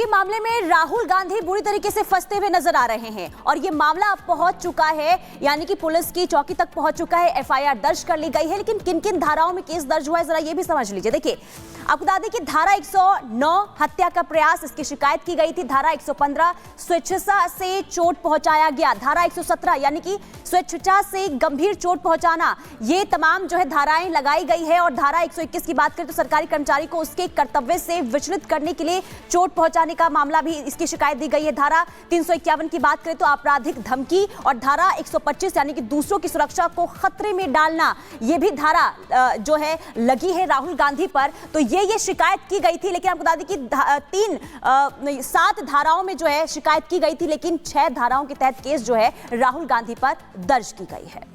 मामले में राहुल गांधी बुरी तरीके से फंसते हुए नजर आ रहे हैं और ये मामला अब पहुंच चुका है, यानी कि पुलिस की चौकी तक पहुंच चुका है। एफआईआर दर्ज कर ली गई है, लेकिन किन किन धाराओं में केस दर्ज हुआ है जरा ये भी समझ लीजिए। देखिए, आपको बता दें कि धारा 109 हत्या का प्रयास, इसकी शिकायत की गई थी। धारा 115 स्वेच्छा से चोट पहुंचाया गया। धारा 117 यानी कि स्वेच्छा से गंभीर चोट पहुंचाना, ये तमाम जो है धाराएं लगाई गई है। और धारा 121 की बात करें तो सरकारी कर्मचारी को उसके कर्तव्य से विचलित करने के लिए चोट पहुंचाने का मामला भी, इसकी शिकायत दी गई है। धारा 351 की बात करें तो आपराधिक धमकी, और धारा 125 यानी कि दूसरों की सुरक्षा को खतरे में डालना, ये भी धारा जो है लगी है राहुल गांधी पर। तो ये शिकायत की गई थी, लेकिन आपको बता दें कि 7 धाराओं में जो है शिकायत की गई थी, लेकिन 6 धाराओं के तहत केस जो है राहुल गांधी पर दर्ज की गई है।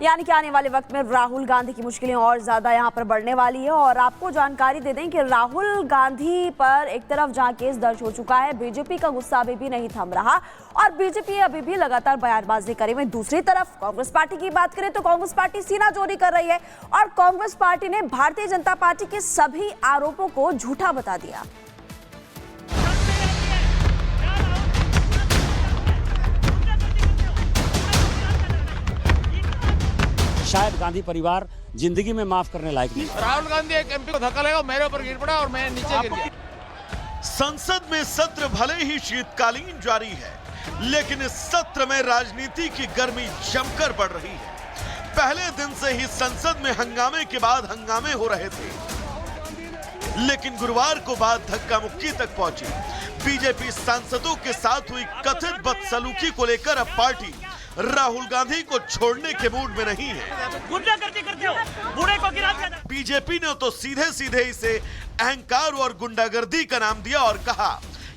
यानी कि आने वाले वक्त में राहुल गांधी की मुश्किलें और ज्यादा यहां पर बढ़ने वाली है। और आपको जानकारी दे दें कि राहुल गांधी पर एक तरफ जहां केस दर्ज हो चुका है, बीजेपी का गुस्सा अभी भी नहीं थम रहा और बीजेपी अभी भी लगातार बयानबाजी करे हुए। दूसरी तरफ कांग्रेस पार्टी की बात करें तो कांग्रेस पार्टी सीना चोरी कर रही है और कांग्रेस पार्टी ने भारतीय जनता पार्टी के सभी आरोपों को झूठा बता दिया। शायद गांधी परिवार जिंदगी में माफ करने लायक नहीं। राहुल गांधी एक एमपी को धक्का लगा, मेरे ऊपर गिर पड़ा और मैं नीचे गिर गया। संसद में सत्र भले ही शीतकालीन जारी है, लेकिन इस सत्र में राजनीति की गर्मी जमकर बढ़ रही है। पहले दिन से ही संसद में हंगामे के बाद हंगामे हो रहे थे, लेकिन गुरुवार को बात धक्का मुक्की तक पहुंची। बीजेपी सांसदों के साथ हुई कथित बदसलूकी को लेकर अब पार्टी राहुल गांधी को छोड़ने के मूड में नहीं है। गुंडागर्दी करते हो, बूढ़े को गिरा दिया। बीजेपी ने तो सीधे सीधे इसे अहंकार और गुंडागर्दी का नाम दिया और कहा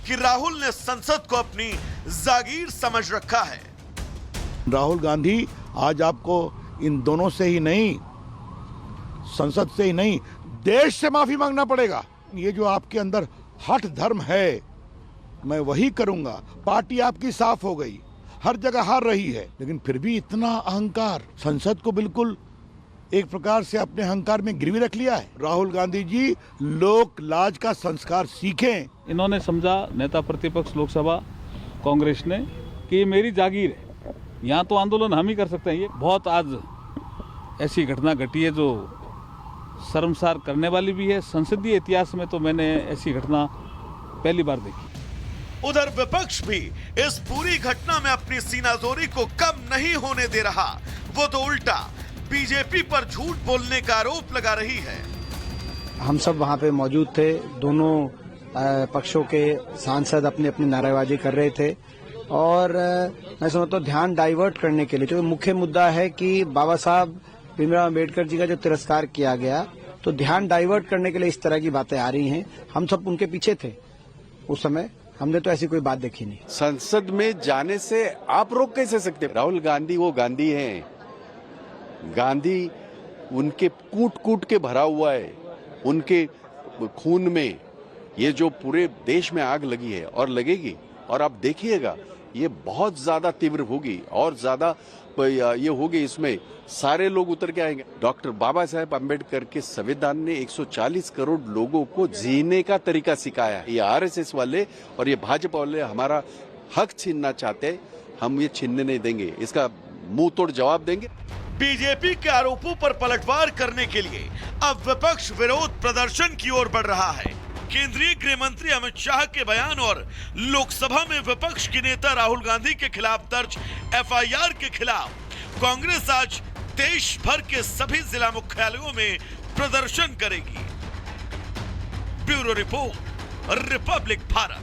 कि राहुल ने संसद को अपनी जागीर समझ रखा है। राहुल गांधी, आज आपको इन दोनों से ही नहीं, संसद से ही नहीं, देश से माफी मांगना पड़ेगा। ये जो आपके अंदर हठ धर्म है, मैं वही करूंगा। पार्टी आपकी साफ हो गई, हर जगह हार रही है, लेकिन फिर भी इतना अहंकार। संसद को बिल्कुल एक प्रकार से अपने अहंकार में गिरवी रख लिया है। राहुल गांधी जी, लोक लाज का संस्कार सीखें। इन्होंने समझा, नेता प्रतिपक्ष लोकसभा कांग्रेस ने, कि ये मेरी जागीर है, यहाँ तो आंदोलन हम ही कर सकते हैं। ये बहुत आज ऐसी घटना घटी है जो शर्मसार करने वाली भी है। संसदीय इतिहास में तो मैंने ऐसी घटना पहली बार देखी। उधर विपक्ष भी इस पूरी घटना में अपनी सीनाजोरी को कम नहीं होने दे रहा। वो तो उल्टा बीजेपी पर झूठ बोलने का आरोप लगा रही है। हम सब वहां पे मौजूद थे, दोनों पक्षों के सांसद अपनी अपनी नारेबाजी कर रहे थे और मैं समझता हूँ ध्यान डाइवर्ट करने के लिए, जो मुख्य मुद्दा है कि बाबा साहब भीमराव अम्बेडकर जी का जो तिरस्कार किया गया, तो ध्यान डाइवर्ट करने के लिए इस तरह की बातें आ रही हैं। हम सब उनके पीछे थे उस समय, हमने तो ऐसी कोई बात देखी नहीं। संसद में जाने से आप रोक कैसे सकते? राहुल गांधी वो गांधी हैं, गांधी उनके कूट कूट के भरा हुआ है, उनके खून में ये जो पूरे देश में आग लगी है और लगेगी, और आप देखिएगा ये बहुत ज्यादा तीव्र होगी और ज्यादा ये होगी, इसमें सारे लोग उतर के आएंगे। डॉक्टर बाबा साहेब अम्बेडकर के संविधान ने 140 करोड़ लोगों को जीने का तरीका सिखाया है। ये आरएसएस वाले और ये भाजपा वाले हमारा हक छीनना चाहते हैं, हम ये छीनने नहीं देंगे, इसका मुंह तोड़ जवाब देंगे। बीजेपी के आरोपों पर पलटवार करने के लिए अब विपक्ष विरोध प्रदर्शन की ओर बढ़ रहा है। केंद्रीय गृह मंत्री अमित शाह के बयान और लोकसभा में विपक्ष के नेता राहुल गांधी के खिलाफ दर्ज एफआईआर के खिलाफ कांग्रेस आज देश भर के सभी जिला मुख्यालयों में प्रदर्शन करेगी। Bureau report, Republic Bharat.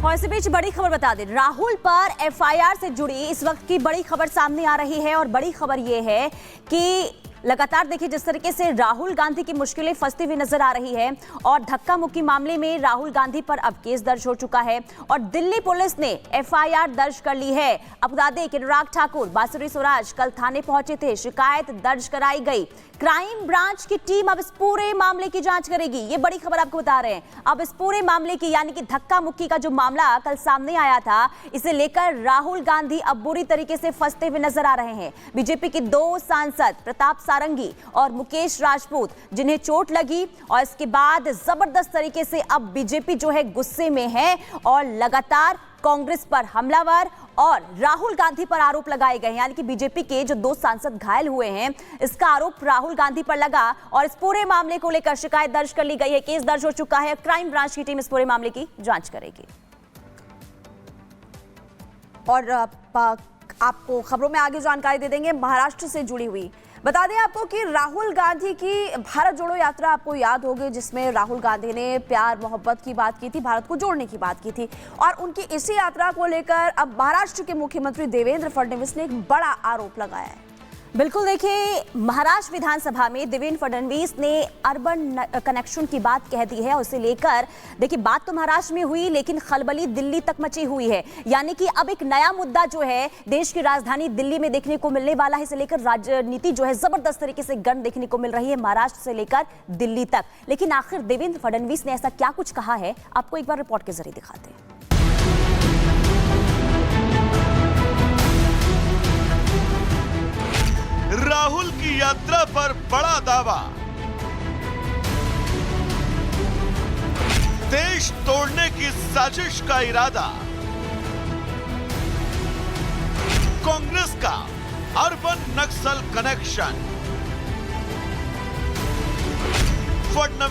और इसी बीच बड़ी खबर बता दें, राहुल पर एफआईआर से जुड़ी इस वक्त की बड़ी खबर सामने आ रही है। और बड़ी खबर यह है कि लगातार देखिए जिस तरीके से राहुल गांधी की मुश्किलें फंसती हुई नजर आ रही है और धक्का मुक्की मामले में राहुल गांधी पर अब केस दर्ज हो चुका है और दिल्ली पुलिस ने एफआईआर दर्ज कर ली है। अब बता दें कि अनुराग ठाकुर, बांसुरी स्वराज कल थाने पहुंचे थे, शिकायत दर्ज कराई गई। क्राइम ब्रांच की टीम अब इस पूरे मामले की जांच करेगी। ये बड़ी खबर आपको बता रहे हैं। अब इस पूरे मामले की, यानी कि धक्का मुक्की का जो मामला कल सामने आया था, इसे लेकर राहुल गांधी अब बुरी तरीके से फंसते हुए नजर आ रहे हैं। बीजेपी के 2 सांसद प्रताप सारंगी और मुकेश राजपूत जिन्हें चोट लगी, और इसके बाद जबरदस्त तरीके से अब बीजेपी जो है गुस्से में है और लगातार कांग्रेस पर हमलावर और राहुल गांधी पर आरोप लगाए गए हैं। यानी कि बीजेपी के जो 2 सांसद घायल हुए हैं, इसका आरोप राहुल गांधी पर लगा और इस पूरे मामले को लेकर शिकायत दर्ज कर ली गई है। केस दर्ज हो चुका है। क्राइम ब्रांच की टीम इस पूरे मामले की जांच करेगी। और आपको खबरों में आगे जानकारी दे देंगे महाराष्ट्र से जुड़ी हुई। बता दें आपको कि राहुल गांधी की भारत जोड़ो यात्रा आपको याद होगी, जिसमें राहुल गांधी ने प्यार मोहब्बत की बात की थी, भारत को जोड़ने की बात की थी। और उनकी इसी यात्रा को लेकर अब महाराष्ट्र के मुख्यमंत्री देवेंद्र फडणवीस ने एक बड़ा आरोप लगाया है। बिल्कुल, देखिए, महाराष्ट्र विधानसभा में देवेंद्र फडणवीस ने अर्बन कनेक्शन की बात कह दी है और उसे लेकर देखिए बात तो महाराष्ट्र में हुई, लेकिन खलबली दिल्ली तक मची हुई है। यानी कि अब एक नया मुद्दा जो है देश की राजधानी दिल्ली में देखने को मिलने वाला है। इसे लेकर राजनीति जो है जबरदस्त तरीके से गर्म देखने को मिल रही है महाराष्ट्र से लेकर दिल्ली तक। लेकिन आखिर देवेंद्र फडणवीस ने ऐसा क्या कुछ कहा है, आपको एक बार रिपोर्ट के जरिए दिखाते हैं। राहुल की यात्रा पर बड़ा दावा, देश तोड़ने की साजिश का इरादा, कांग्रेस का अर्बन नक्सल कनेक्शन, फडणवीस